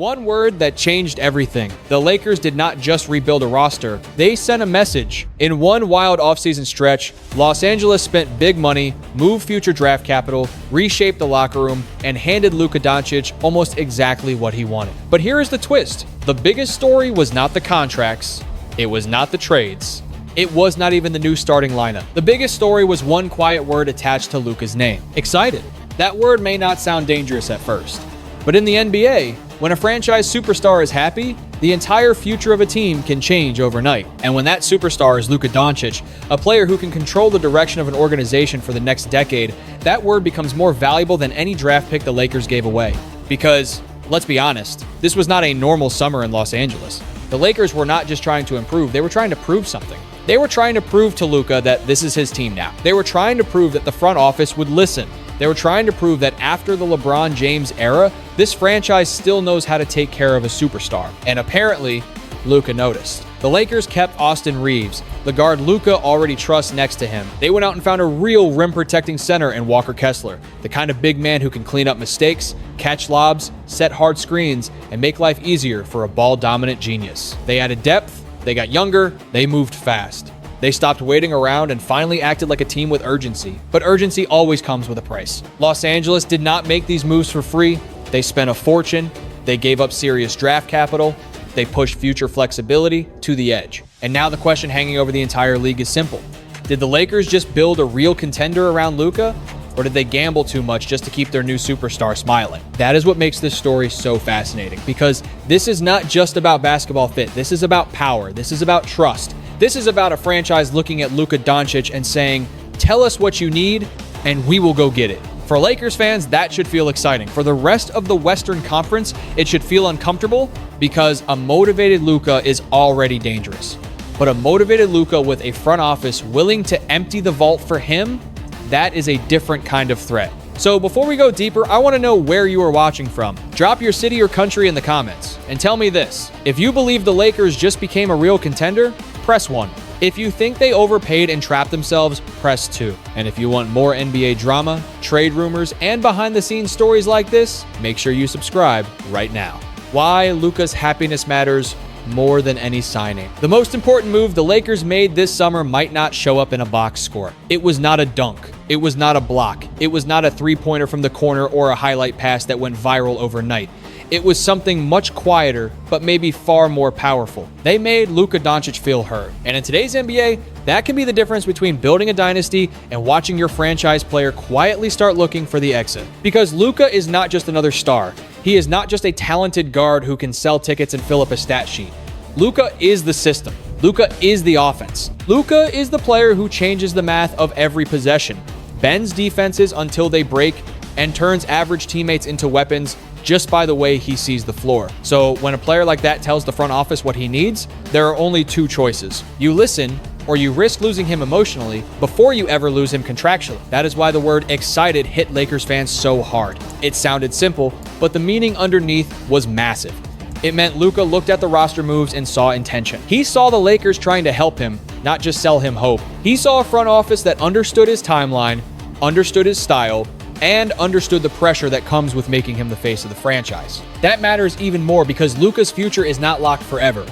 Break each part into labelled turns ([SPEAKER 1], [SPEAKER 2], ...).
[SPEAKER 1] one word that changed everything. The Lakers did not just rebuild a roster, they sent a message. In one wild offseason stretch, Los Angeles spent big money, moved future draft capital, reshaped the locker room, and handed Luka Dončić almost exactly what he wanted. But here is the twist. The biggest story was not the contracts, it was not the trades. It was not even the new starting lineup. The biggest story was one quiet word attached to Luka's name: excited. That word may not sound dangerous at first, but in the NBA, when a franchise superstar is happy, the entire future of a team can change overnight. And when that superstar is Luka Dončić, a player who can control the direction of an organization for the next decade, that word becomes more valuable than any draft pick the Lakers gave away. Because, let's be honest, this was not a normal summer in Los Angeles. The Lakers were not just trying to improve, they were trying to prove something. They were trying to prove to Luka that this is his team now. They were trying to prove that the front office would listen. They were trying to prove that after the LeBron James era, this franchise still knows how to take care of a superstar. And apparently, Luka noticed. The Lakers kept Austin Reaves, the guard Luka already trusts next to him. They went out and found a real rim-protecting center in Walker Kessler, the kind of big man who can clean up mistakes, catch lobs, set hard screens, and make life easier for a ball-dominant genius. They added depth, they got younger, they moved fast. They stopped waiting around and finally acted like a team with urgency. But urgency always comes with a price. Los Angeles did not make these moves for free. They spent a fortune. They gave up serious draft capital. They pushed future flexibility to the edge. And now the question hanging over the entire league is simple. Did the Lakers just build a real contender around Luka? Or did they gamble too much just to keep their new superstar smiling? That is what makes this story so fascinating, because this is not just about basketball fit. This is about power. This is about trust. This is about a franchise looking at Luka Dončić and saying, tell us what you need, and we will go get it. For Lakers fans, that should feel exciting. For the rest of the Western Conference, it should feel uncomfortable, because a motivated Luka is already dangerous. But a motivated Luka with a front office willing to empty the vault for him, that is a different kind of threat. So before we go deeper, I want to know where you are watching from. Drop your city or country in the comments. And tell me this: if you believe the Lakers just became a real contender, press 1. If you think they overpaid and trapped themselves, press 2. And if you want more NBA drama, trade rumors, and behind-the-scenes stories like this, make sure you subscribe right now. Why Luka's happiness matters more than any signing. The most important move the Lakers made this summer might not show up in a box score. It was not a dunk. It was not a block. It was not a three-pointer from the corner or a highlight pass that went viral overnight. It was something much quieter, but maybe far more powerful. They made Luka Dončić feel heard. And in today's NBA, that can be the difference between building a dynasty and watching your franchise player quietly start looking for the exit. Because Luka is not just another star. He is not just a talented guard who can sell tickets and fill up a stat sheet. Luka is the system. Luka is the offense. Luka is the player who changes the math of every possession, bends defenses until they break, and turns average teammates into weapons just by the way he sees the floor. So when a player like that tells the front office what he needs, there are only two choices. You listen, or you risk losing him emotionally before you ever lose him contractually. That is why the word excited hit Lakers fans so hard. It sounded simple, but the meaning underneath was massive. It meant Luka looked at the roster moves and saw intention. He saw the Lakers trying to help him, not just sell him hope. He saw a front office that understood his timeline, understood his style, and understood the pressure that comes with making him the face of the franchise. That matters even more because Luka's future is not locked forever.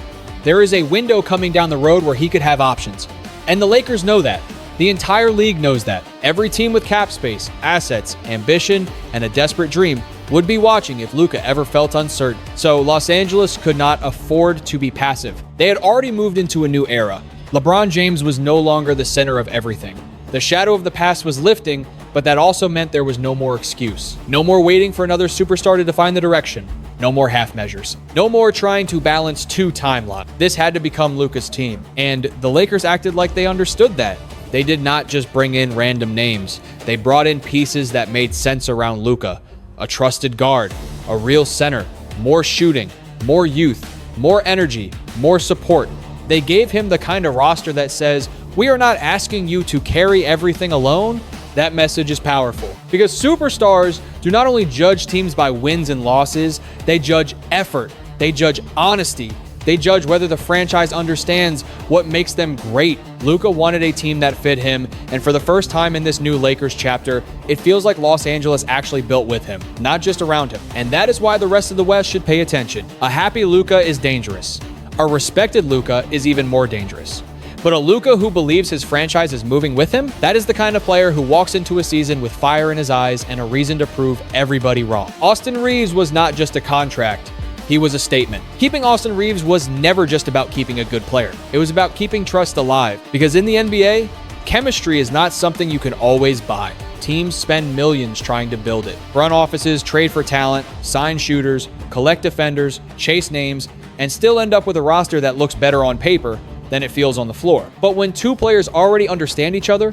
[SPEAKER 1] There is a window coming down the road where he could have options. And the Lakers know that. The entire league knows that. Every team with cap space, assets, ambition, and a desperate dream would be watching if Luka ever felt uncertain. So Los Angeles could not afford to be passive. They had already moved into a new era. LeBron James was no longer the center of everything. The shadow of the past was lifting, but that also meant there was no more excuse. No more waiting for another superstar to define the direction. No more half measures. No more trying to balance two timelines. This had to become Luka's team, and the Lakers acted like they understood that. They did not just bring in random names. They brought in pieces that made sense around Luka. A trusted guard, a real center, more shooting, more youth, more energy, more support. They gave him the kind of roster that says, we are not asking you to carry everything alone. That message is powerful because superstars do not only judge teams by wins and losses, they judge effort, they judge honesty, They judge whether the franchise understands what makes them great. Luka wanted a team that fit him, and for the first time in this new Lakers chapter, it feels like Los Angeles actually built with him, not just around him. And that is why the rest of the West should pay attention. A happy Luka is dangerous. A respected Luka is even more dangerous. But a Luka who believes his franchise is moving with him, that is the kind of player who walks into a season with fire in his eyes and a reason to prove everybody wrong. Austin Reaves was not just a contract. He was a statement. Keeping Austin Reaves was never just about keeping a good player. It was about keeping trust alive. Because in the NBA, chemistry is not something you can always buy. Teams spend millions trying to build it. Front offices trade for talent, sign shooters, collect defenders, chase names, and still end up with a roster that looks better on paper than it feels on the floor. But when two players already understand each other,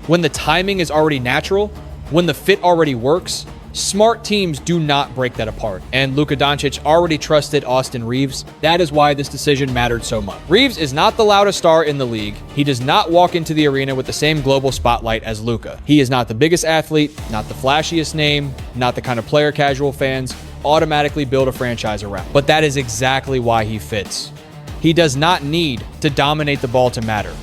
[SPEAKER 1] when the timing is already natural, when the fit already works, smart teams do not break that apart. And Luka Dončić already trusted Austin Reaves. That is why this decision mattered so much. Reaves is not the loudest star in the league. He does not walk into the arena with the same global spotlight as Luka. He is not the biggest athlete, not the flashiest name, not the kind of player casual fans automatically build a franchise around. But that is exactly why he fits. He does not need to dominate the ball to matter.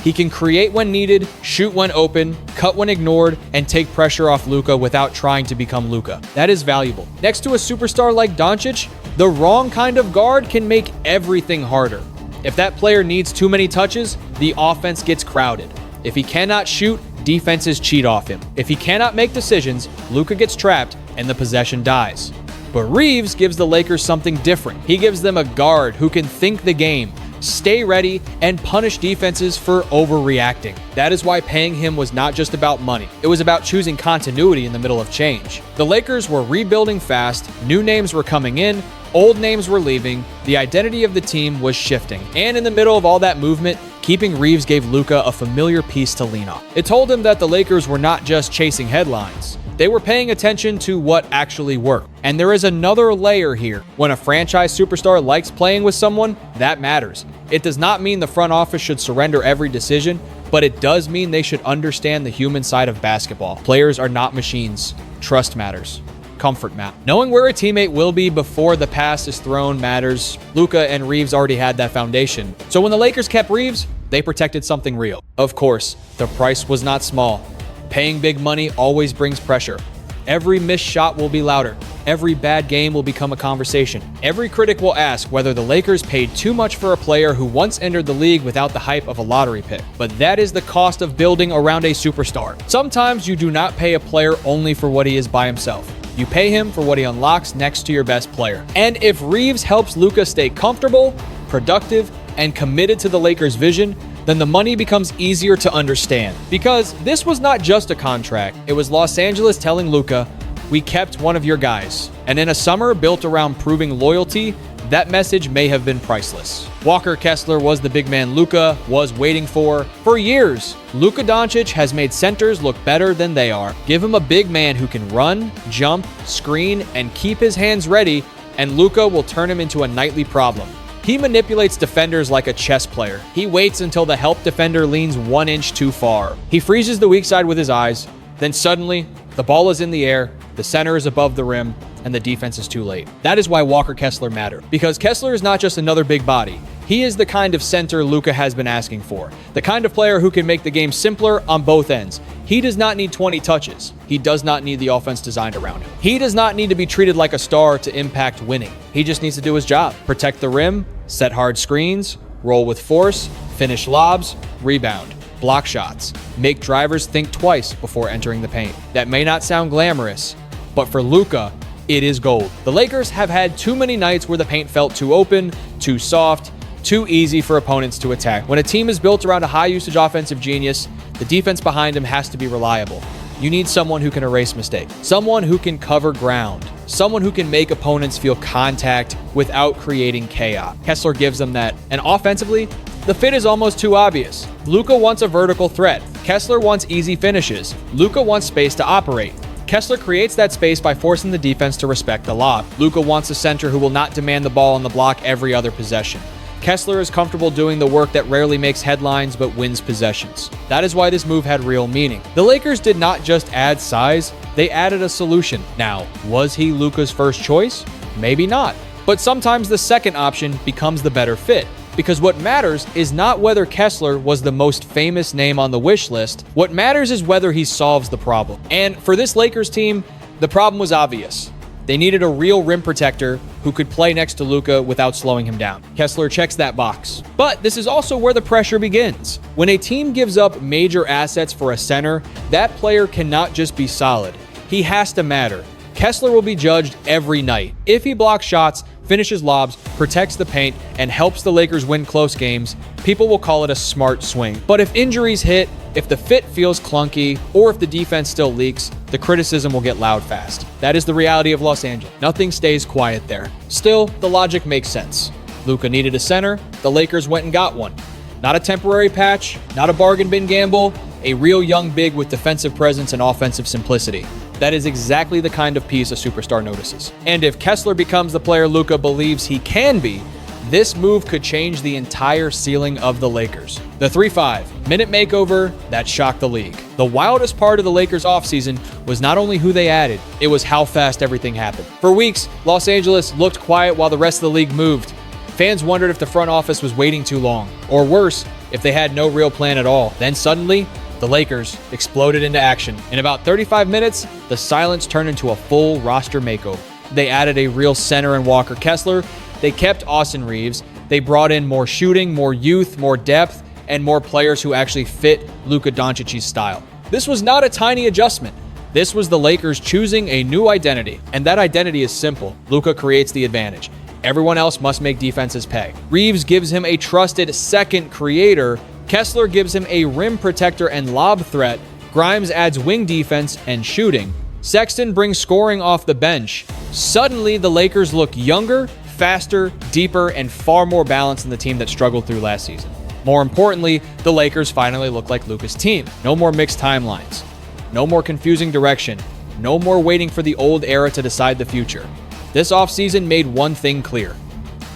[SPEAKER 1] He can create when needed, shoot when open, cut when ignored, and take pressure off Luka without trying to become Luka. That is valuable. Next to a superstar like Dončić, the wrong kind of guard can make everything harder. If that player needs too many touches, the offense gets crowded. If he cannot shoot, defenses cheat off him. If he cannot make decisions, Luka gets trapped and the possession dies. But Reaves gives the Lakers something different. He gives them a guard who can think the game, stay ready, and punish defenses for overreacting. That is why paying him was not just about money. It was about choosing continuity in the middle of change. The Lakers were rebuilding fast, new names were coming in, old names were leaving, the identity of the team was shifting. And in the middle of all that movement, keeping Reaves gave Luka a familiar piece to lean on. It told him that the Lakers were not just chasing headlines. They were paying attention to what actually worked. And there is another layer here. When a franchise superstar likes playing with someone, that matters. It does not mean the front office should surrender every decision, but it does mean they should understand the human side of basketball. Players are not machines. Trust matters. Comfort matters. Knowing where a teammate will be before the pass is thrown matters. Luka and Reaves already had that foundation. So when the Lakers kept Reaves, they protected something real. Of course, the price was not small. Paying big money always brings pressure. Every missed shot will be louder. Every bad game will become a conversation. Every critic will ask whether the Lakers paid too much for a player who once entered the league without the hype of a lottery pick. But that is the cost of building around a superstar. Sometimes you do not pay a player only for what he is by himself. You pay him for what he unlocks next to your best player. And if Reaves helps Luka stay comfortable, productive, and committed to the Lakers' vision, then the money becomes easier to understand. Because this was not just a contract. It was Los Angeles telling Luka, we kept one of your guys. And in a summer built around proving loyalty, that message may have been priceless. Walker Kessler was the big man Luka was waiting for. For years, Luka Dončić has made centers look better than they are. Give him a big man who can run, jump, screen, and keep his hands ready, and Luka will turn him into a nightly problem. He manipulates defenders like a chess player. He waits until the help defender leans 1 inch too far. He freezes the weak side with his eyes. Then suddenly, the ball is in the air, the center is above the rim, and the defense is too late. That is why Walker Kessler mattered. Because Kessler is not just another big body. He is the kind of center Luka has been asking for. The kind of player who can make the game simpler on both ends. He does not need 20 touches. He does not need the offense designed around him. He does not need to be treated like a star to impact winning. He just needs to do his job. Protect the rim, set hard screens, roll with force, finish lobs, rebound, block shots, make drivers think twice before entering the paint. That may not sound glamorous, but for Luka, it is gold. The Lakers have had too many nights where the paint felt too open, too soft, too easy for opponents to attack. When a team is built around a high-usage offensive genius, the defense behind him has to be reliable. You need someone who can erase mistakes, someone who can cover ground, someone who can make opponents feel contact without creating chaos. Kessler gives them that. And offensively, the fit is almost too obvious. Luka wants a vertical threat. Kessler wants easy finishes. Luka wants space to operate. Kessler creates that space by forcing the defense to respect the lob. Luka wants a center who will not demand the ball on the block every other possession. Kessler is comfortable doing the work that rarely makes headlines but wins possessions. That is why this move had real meaning. The Lakers did not just add size, they added a solution. Now, was he Luka's first choice? Maybe not. But sometimes the second option becomes the better fit, because what matters is not whether Kessler was the most famous name on the wish list. What matters is whether he solves the problem. And for this Lakers team, the problem was obvious. They needed a real rim protector who could play next to Luka without slowing him down. Kessler checks that box. But this is also where the pressure begins. When a team gives up major assets for a center, that player cannot just be solid. He has to matter. Kessler will be judged every night. If he blocks shots, finishes lobs, protects the paint, and helps the Lakers win close games, people will call it a smart swing. But if injuries hit, if the fit feels clunky, or if the defense still leaks, the criticism will get loud fast. That is the reality of Los Angeles. Nothing stays quiet there. Still, the logic makes sense. Luka needed a center, the Lakers went and got one. Not a temporary patch, not a bargain bin gamble, a real young big with defensive presence and offensive simplicity. That is exactly the kind of piece a superstar notices. And if Kessler becomes the player Luka believes he can be, this move could change the entire ceiling of the Lakers. The 3-5 minute makeover that shocked the league. The wildest part of the Lakers offseason was not only who they added, it was how fast everything happened. For weeks, Los Angeles looked quiet while the rest of the league moved. Fans wondered if the front office was waiting too long, or worse, if they had no real plan at all. Then suddenly, the Lakers exploded into action. In about 35 minutes, the silence turned into a full roster makeover. They added a real center in Walker Kessler. They kept Austin Reaves. They brought in more shooting, more youth, more depth, and more players who actually fit Luka Dončić's style. This was not a tiny adjustment. This was the Lakers choosing a new identity, and that identity is simple. Luka creates the advantage. Everyone else must make defenses pay. Reaves gives him a trusted second creator. Kessler gives him a rim protector and lob threat. Grimes adds wing defense and shooting. Sexton brings scoring off the bench. Suddenly, the Lakers look younger, faster, deeper, and far more balanced than the team that struggled through last season. More importantly, the Lakers finally look like Luka's team. No more mixed timelines. No more confusing direction. No more waiting for the old era to decide the future. This offseason made one thing clear.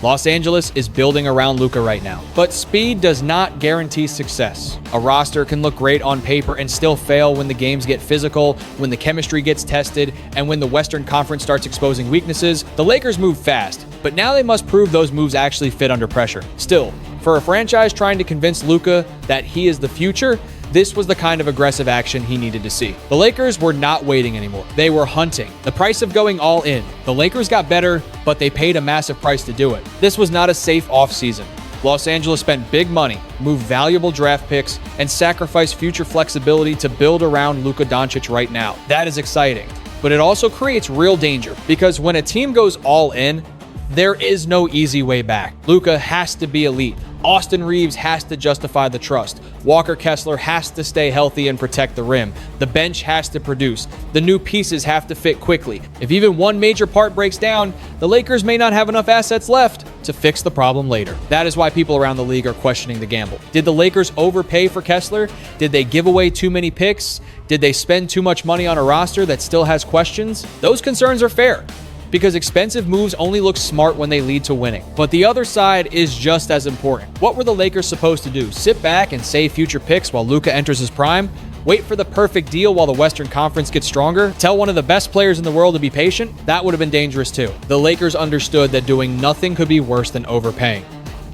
[SPEAKER 1] Los Angeles is building around Luka right now. But speed does not guarantee success. A roster can look great on paper and still fail when the games get physical, when the chemistry gets tested, and when the Western Conference starts exposing weaknesses. The Lakers move fast, but now they must prove those moves actually fit under pressure. Still, for a franchise trying to convince Luka that he is the future, this was the kind of aggressive action he needed to see. The Lakers were not waiting anymore. They were hunting. The price of going all in. The Lakers got better, but they paid a massive price to do it. This was not a safe offseason. Los Angeles spent big money, moved valuable draft picks, and sacrificed future flexibility to build around Luka Dončić right now. That is exciting, but it also creates real danger, because when a team goes all in, there is no easy way back. Luka has to be elite. Austin Reaves has to justify the trust. Walker Kessler has to stay healthy and protect the rim. The bench has to produce. The new pieces have to fit quickly. If even one major part breaks down, the Lakers may not have enough assets left to fix the problem later. That is why people around the league are questioning the gamble. Did the Lakers overpay for Kessler? Did they give away too many picks? Did they spend too much money on a roster that still has questions? Those concerns are fair, because expensive moves only look smart when they lead to winning. But the other side is just as important. What were the Lakers supposed to do? Sit back and save future picks while Luka enters his prime? Wait for the perfect deal while the Western Conference gets stronger? Tell one of the best players in the world to be patient? That would have been dangerous too. The Lakers understood that doing nothing could be worse than overpaying.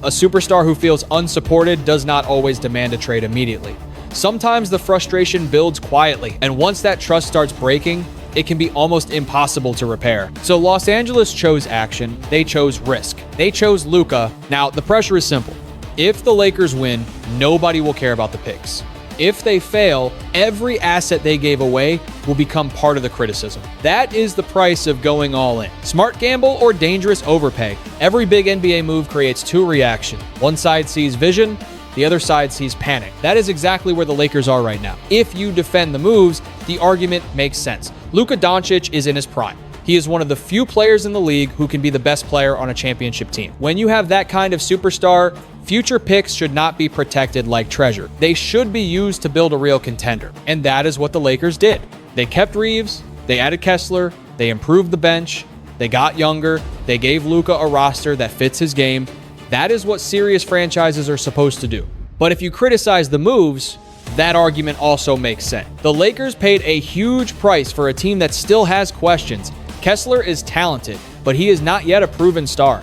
[SPEAKER 1] A superstar who feels unsupported does not always demand a trade immediately. Sometimes the frustration builds quietly, and once that trust starts breaking, it can be almost impossible to repair. So Los Angeles chose action. They chose risk. They chose Luka. Now, the pressure is simple. If the Lakers win, nobody will care about the picks. If they fail, every asset they gave away will become part of the criticism. That is the price of going all in. Smart gamble or dangerous overpay. Every big NBA move creates two reactions. One side sees vision, the other side sees panic. That is exactly where the Lakers are right now. If you defend the moves, the argument makes sense. Luka Dončić is in his prime. He is one of the few players in the league who can be the best player on a championship team. When you have that kind of superstar, future picks should not be protected like treasure. They should be used to build a real contender. And that is what the Lakers did. They kept Reaves, they added Kessler, they improved the bench, they got younger, they gave Luka a roster that fits his game. That is what serious franchises are supposed to do. But if you criticize the moves, that argument also makes sense. The Lakers paid a huge price for a team that still has questions. Kessler is talented, but he is not yet a proven star.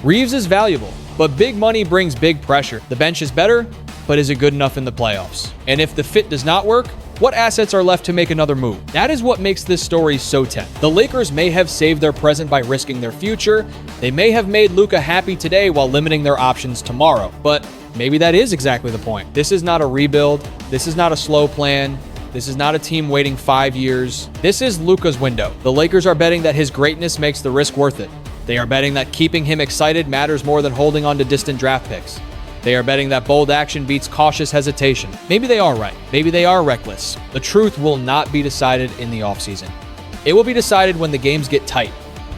[SPEAKER 1] Reaves is valuable, but big money brings big pressure. The bench is better, but is it good enough in the playoffs? And if the fit does not work, what assets are left to make another move? That is what makes this story so tense. The Lakers may have saved their present by risking their future. They may have made Luka happy today while limiting their options tomorrow. But maybe that is exactly the point. This is not a rebuild. This is not a slow plan. This is not a team waiting 5 years. This is Luka's window. The Lakers are betting that his greatness makes the risk worth it. They are betting that keeping him excited matters more than holding on to distant draft picks. They are betting that bold action beats cautious hesitation. Maybe they are right. Maybe they are reckless. The truth will not be decided in the offseason. It will be decided when the games get tight,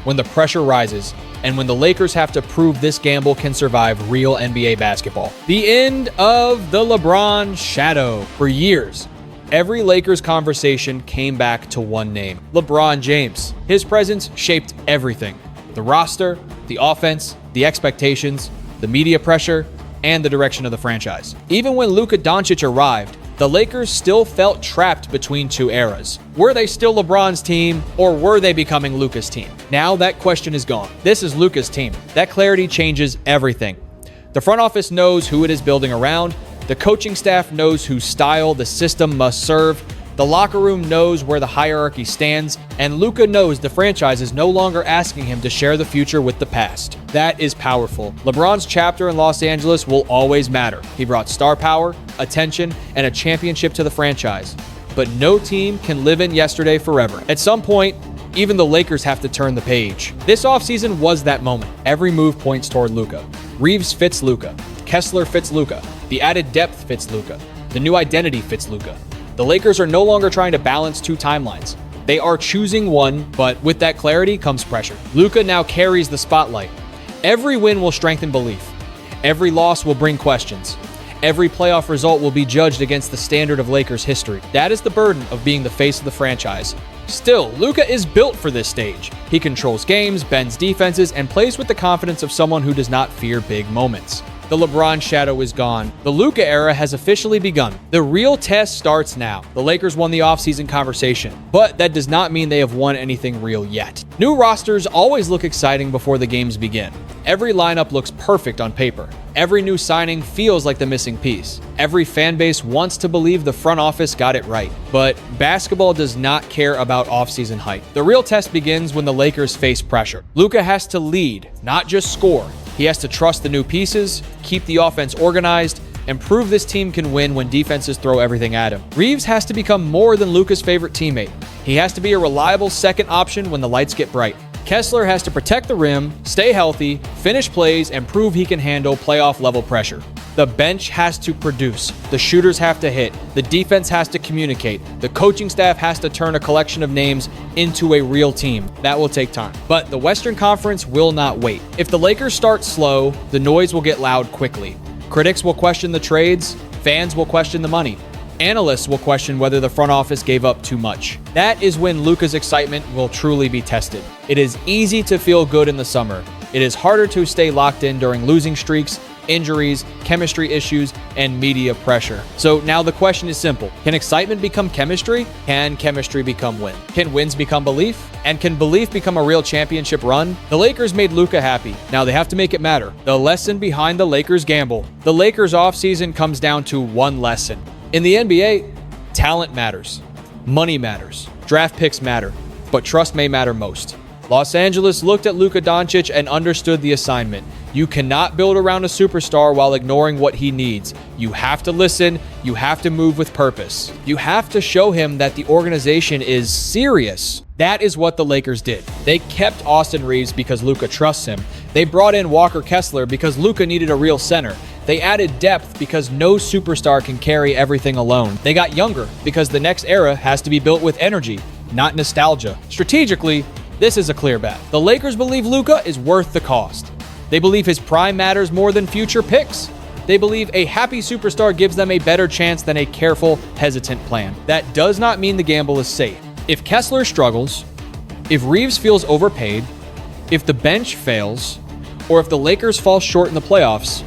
[SPEAKER 1] when the pressure rises, and when the Lakers have to prove this gamble can survive real NBA basketball. The end of the LeBron shadow. For years, every Lakers conversation came back to one name: LeBron James. His presence shaped everything: the roster, the offense, the expectations, the media pressure, and the direction of the franchise. Even when Luka Dončić arrived, the Lakers still felt trapped between two eras. Were they still LeBron's team, or were they becoming Luka's team? Now that question is gone. This is Luka's team. That clarity changes everything. The front office knows who it is building around. The coaching staff knows whose style the system must serve. The locker room knows where the hierarchy stands, and Luka knows the franchise is no longer asking him to share the future with the past. That is powerful. LeBron's chapter in Los Angeles will always matter. He brought star power, attention, and a championship to the franchise. But no team can live in yesterday forever. At some point, even the Lakers have to turn the page. This offseason was that moment. Every move points toward Luka. Reaves fits Luka. Kessler fits Luka. The added depth fits Luka. The new identity fits Luka. The Lakers are no longer trying to balance two timelines. They are choosing one, but with that clarity comes pressure. Luka now carries the spotlight. Every win will strengthen belief. Every loss will bring questions. Every playoff result will be judged against the standard of Lakers history. That is the burden of being the face of the franchise. Still, Luka is built for this stage. He controls games, bends defenses, and plays with the confidence of someone who does not fear big moments. The LeBron shadow is gone. The Luka era has officially begun. The real test starts now. The Lakers won the offseason conversation, but that does not mean they have won anything real yet. New rosters always look exciting before the games begin. Every lineup looks perfect on paper. Every new signing feels like the missing piece. Every fan base wants to believe the front office got it right. But basketball does not care about offseason hype. The real test begins when the Lakers face pressure. Luka has to lead, not just score. He has to trust the new pieces, keep the offense organized, and prove this team can win when defenses throw everything at him. Reaves has to become more than Luka's favorite teammate. He has to be a reliable second option when the lights get bright. Kessler has to protect the rim, stay healthy, finish plays, and prove he can handle playoff-level pressure. The bench has to produce. The shooters have to hit. The defense has to communicate. The coaching staff has to turn a collection of names into a real team. That will take time. But the Western Conference will not wait. If the Lakers start slow, the noise will get loud quickly. Critics will question the trades. Fans will question the money. Analysts will question whether the front office gave up too much. That is when Luka's excitement will truly be tested. It is easy to feel good in the summer. It is harder to stay locked in during losing streaks, injuries, chemistry issues, and media pressure. So now the question is simple. Can excitement become chemistry? Can chemistry become win? Can wins become belief? And can belief become a real championship run? The Lakers made Luka happy. Now they have to make it matter. The lesson behind the Lakers gamble. The Lakers offseason comes down to one lesson. In the NBA, talent matters. Money matters. Draft picks matter. But trust may matter most. Los Angeles looked at Luka Dončić and understood the assignment. You cannot build around a superstar while ignoring what he needs. You have to listen. You have to move with purpose. You have to show him that the organization is serious. That is what the Lakers did. They kept Austin Reaves because Luka trusts him. They brought in Walker Kessler because Luka needed a real center. They added depth because no superstar can carry everything alone. They got younger because the next era has to be built with energy, not nostalgia. Strategically, this is a clear bet. The Lakers believe Luka is worth the cost. They believe his prime matters more than future picks. They believe a happy superstar gives them a better chance than a careful, hesitant plan. That does not mean the gamble is safe. If Kessler struggles, if Reaves feels overpaid, if the bench fails, or if the Lakers fall short in the playoffs,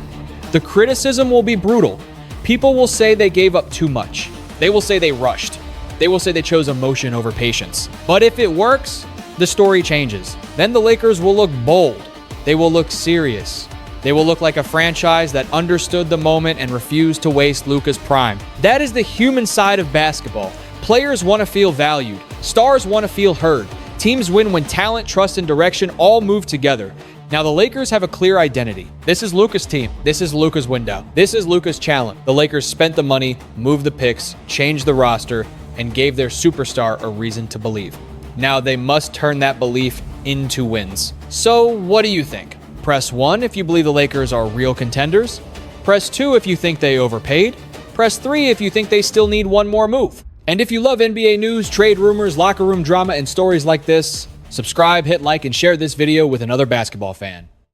[SPEAKER 1] the criticism will be brutal. People will say they gave up too much. They will say they rushed. They will say they chose emotion over patience. But if it works, the story changes. Then the Lakers will look bold. They will look serious. They will look like a franchise that understood the moment and refused to waste Luka's prime. That is the human side of basketball. Players want to feel valued. Stars want to feel heard. Teams win when talent, trust, and direction all move together. Now, the Lakers have a clear identity. This is Luka's team. This is Luka's window. This is Luka's challenge. The Lakers spent the money, moved the picks, changed the roster, and gave their superstar a reason to believe. Now, they must turn that belief into wins. So, what do you think? Press 1 if you believe the Lakers are real contenders. Press 2 if you think they overpaid. Press 3 if you think they still need one more move. And if you love NBA news, trade rumors, locker room drama, and stories like this, subscribe, hit like, and share this video with another basketball fan.